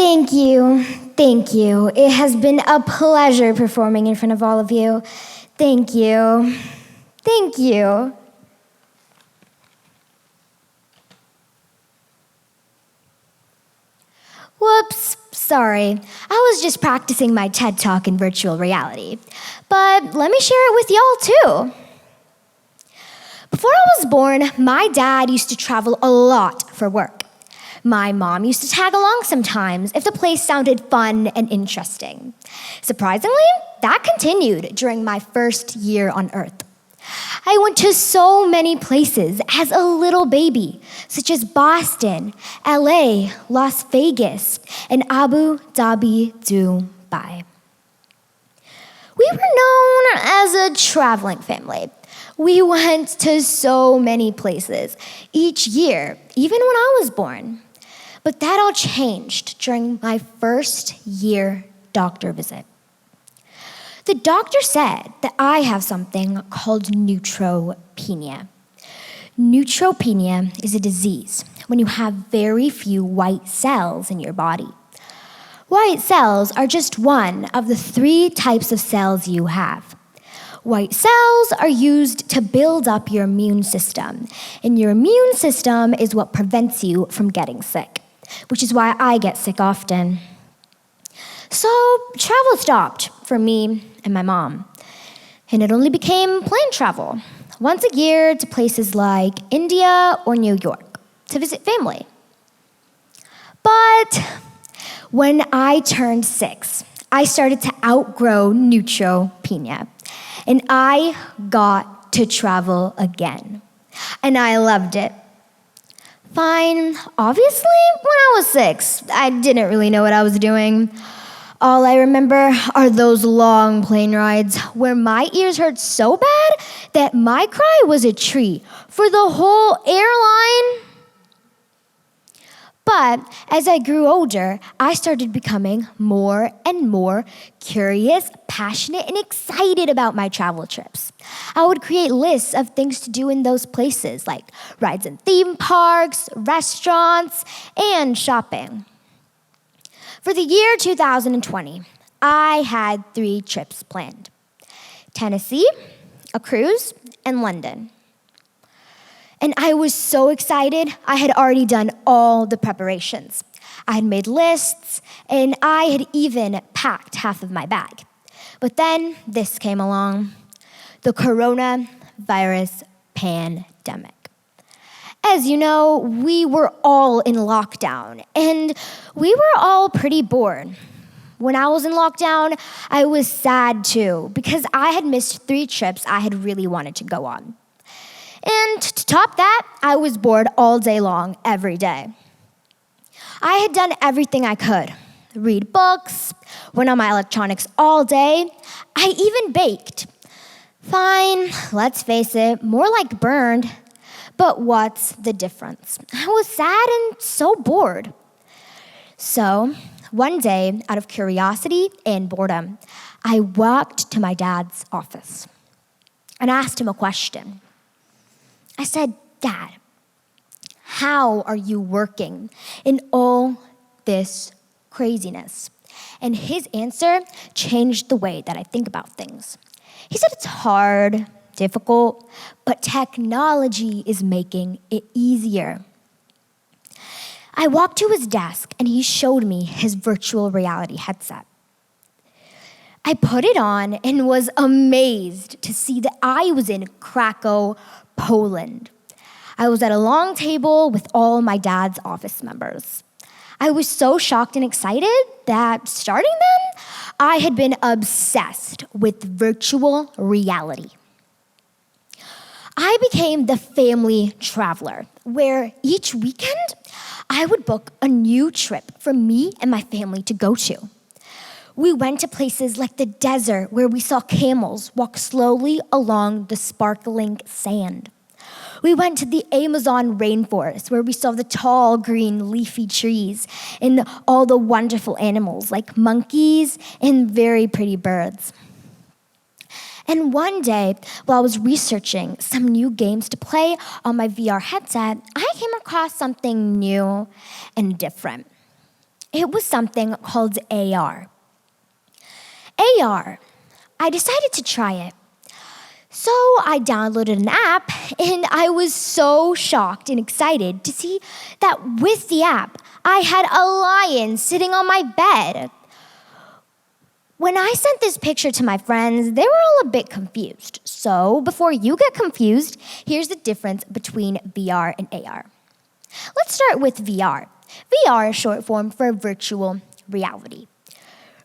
Thank you. Thank you. It has been a pleasure performing in front of all of you. Thank you. Thank you. Whoops, sorry. I was just practicing my TED Talk in virtual reality. But let me share it with y'all too. Before I was born, my dad used to travel a lot for work. My mom used to tag along sometimes if the place sounded fun and interesting. Surprisingly, that continued during my first year on Earth. I went to so many places as a little baby, such as Boston, LA, Las Vegas, and Abu Dhabi, Dubai. We were known as a traveling family. We went to so many places each year, even when I was born. But that all changed during my first year doctor visit. The doctor said that I have something called neutropenia. Neutropenia is a disease when you have very few white cells in your body. White cells are just one of the 3 types of cells you have. White cells are used to build up your immune system, and your immune system is what prevents you from getting sick, which is why I get sick often. So travel stopped for me and my mom, and it only became plane travel, once a year to places like India or New York to visit family. But when I turned 6, I started to outgrow neutropenia, and I got to travel again, and I loved it. Fine, obviously, when I was 6, I didn't really know what I was doing. All I remember are those long plane rides where my ears hurt so bad that my cry was a treat for the whole airline. But as I grew older, I started becoming more and more curious, passionate, and excited about my travel trips. I would create lists of things to do in those places, like rides in theme parks, restaurants, and shopping. For the year 2020, I had 3 trips planned: Tennessee, a cruise, and London. And I was so excited, I had already done all the preparations. I had made lists, and I had even packed half of my bag. But then this came along, the coronavirus pandemic. As you know, we were all in lockdown, and we were all pretty bored. When I was in lockdown, I was sad too, because I had missed 3 trips I had really wanted to go on. And to top that, I was bored all day long, every day. I had done everything I could. Read books, went on my electronics all day. I even baked. Fine, let's face it, more like burned. But what's the difference? I was sad and so bored. So, one day, out of curiosity and boredom, I walked to my dad's office and asked him a question. I said, "Dad, how are you working in all this craziness?" And his answer changed the way that I think about things. He said it's hard, difficult, but technology is making it easier. I walked to his desk and he showed me his virtual reality headset. I put it on and was amazed to see that I was in Krakow, Poland. I was at a long table with all my dad's office members. I was so shocked and excited that starting then, I had been obsessed with virtual reality. I became the family traveler, where each weekend I would book a new trip for me and my family to go to. We went to places like the desert, where we saw camels walk slowly along the sparkling sand. We went to the Amazon rainforest, where we saw the tall, green, leafy trees and all the wonderful animals like monkeys and very pretty birds. And one day, while I was researching some new games to play on my VR headset, I came across something new and different. It was something called AR. AR, I decided to try it. So I downloaded an app, and I was so shocked and excited to see that with the app, I had a lion sitting on my bed. When I sent this picture to my friends, they were all a bit confused. So before you get confused, here's the difference between VR and AR. Let's start with VR. VR is short form for virtual reality.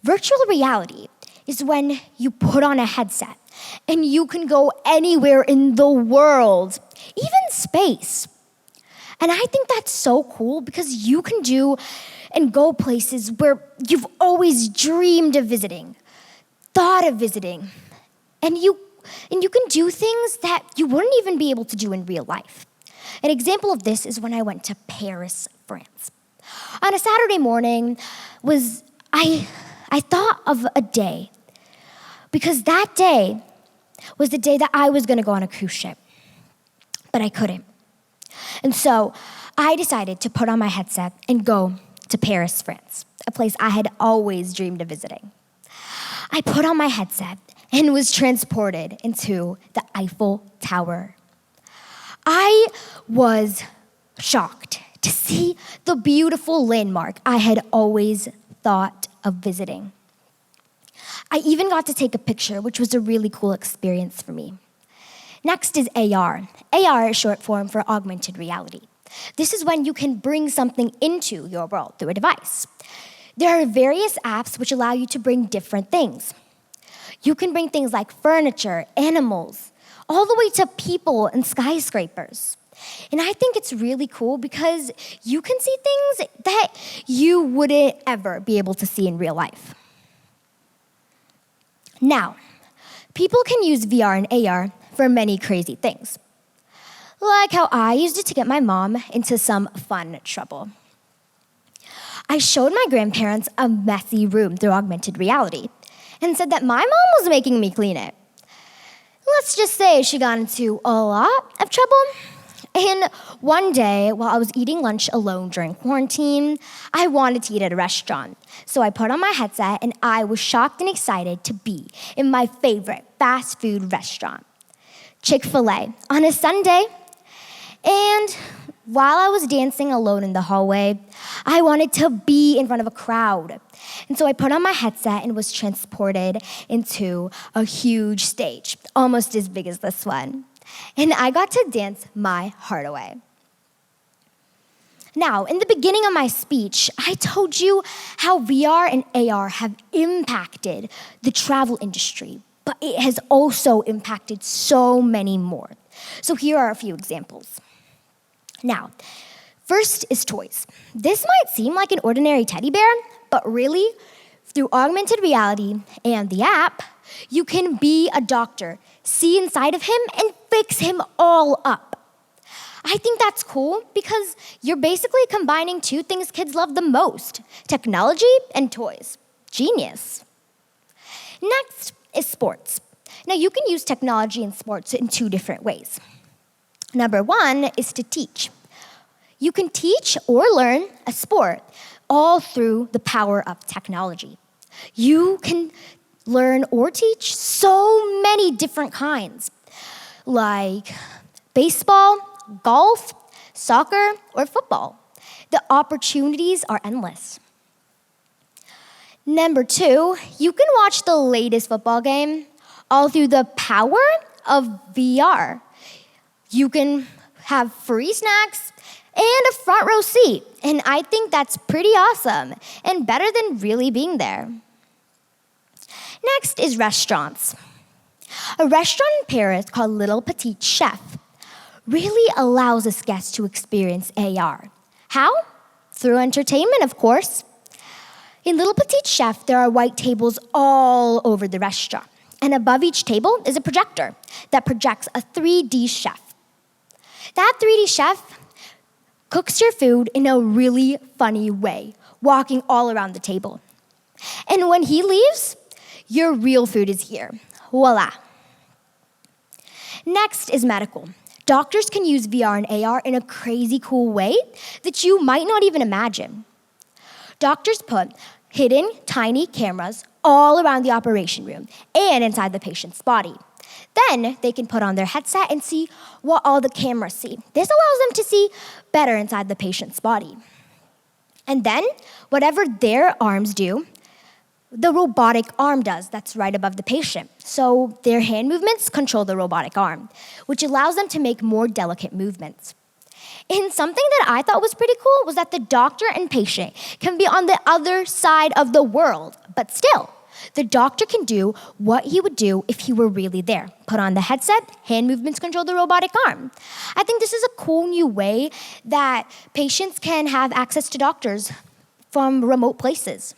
Virtual reality is when you put on a headset and you can go anywhere in the world, even space. And I think that's so cool because you can do and go places where you've always dreamed of visiting, thought of visiting, and you can do things that you wouldn't even be able to do in real life. An example of this is when I went to Paris, France. On a Saturday morning, I thought of a day, because that day was the day that I was going to go on a cruise ship, but I couldn't. And so I decided to put on my headset and go to Paris, France, a place I had always dreamed of visiting. I put on my headset and was transported into the Eiffel Tower. I was shocked to see the beautiful landmark I had always thought of visiting. I even got to take a picture, which was a really cool experience for me. Next is AR. AR is short form for augmented reality. This is when you can bring something into your world through a device. There are various apps which allow you to bring different things. You can bring things like furniture, animals, all the way to people and skyscrapers. And I think it's really cool because you can see things that you wouldn't ever be able to see in real life. Now, people can use VR and AR for many crazy things. Like how I used it to get my mom into some fun trouble. I showed my grandparents a messy room through augmented reality and said that my mom was making me clean it. Let's just say she got into a lot of trouble. And one day, while I was eating lunch alone during quarantine, I wanted to eat at a restaurant. So I put on my headset and I was shocked and excited to be in my favorite fast food restaurant, Chick-fil-A, on a Sunday. And while I was dancing alone in the hallway, I wanted to be in front of a crowd. And so I put on my headset and was transported into a huge stage, almost as big as this one. And I got to dance my heart away. Now, in the beginning of my speech, I told you how VR and AR have impacted the travel industry, but it has also impacted so many more. So here are a few examples. Now, first is toys. This might seem like an ordinary teddy bear, but really, through augmented reality and the app, you can be a doctor, see inside of him, and fix him all up. I think that's cool because you're basically combining two things kids love the most, technology and toys. Genius. Next is sports. Now, you can use technology in sports in two different ways. Number one is to teach. You can teach or learn a sport all through the power of technology. You can learn or teach so many different kinds, like baseball, golf, soccer, or football. The opportunities are endless. Number two, you can watch the latest football game all through the power of VR. You can have free snacks and a front row seat, and I think that's pretty awesome and better than really being there. Next is restaurants. A restaurant in Paris called Little Petit Chef really allows its guests to experience AR. How? Through entertainment, of course. In Little Petit Chef, there are white tables all over the restaurant, and above each table is a projector that projects a 3D chef. That 3D chef cooks your food in a really funny way, walking all around the table. And when he leaves, your real food is here. Voila. Next is medical. Doctors can use VR and AR in a crazy cool way that you might not even imagine. Doctors put hidden tiny cameras all around the operation room and inside the patient's body. Then they can put on their headset and see what all the cameras see. This allows them to see better inside the patient's body. And then, whatever their arms do, the robotic arm does that's right above the patient. So their hand movements control the robotic arm, which allows them to make more delicate movements. And something that I thought was pretty cool was that the doctor and patient can be on the other side of the world, but still, the doctor can do what he would do if he were really there. Put on the headset, hand movements control the robotic arm. I think this is a cool new way that patients can have access to doctors from remote places.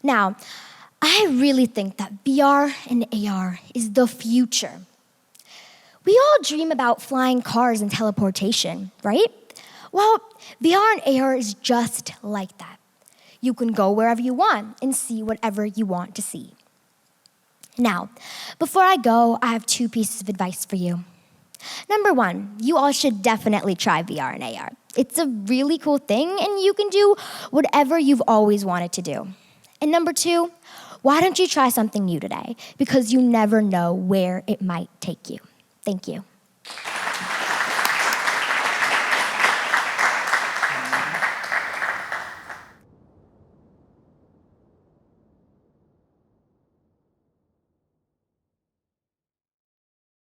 Now, I really think that VR and AR is the future. We all dream about flying cars and teleportation, right? Well, VR and AR is just like that. You can go wherever you want and see whatever you want to see. Now, before I go, I have 2 pieces of advice for you. Number 1, you all should definitely try VR and AR. It's a really cool thing, and you can do whatever you've always wanted to do. And number 2, why don't you try something new today? Because you never know where it might take you. Thank you.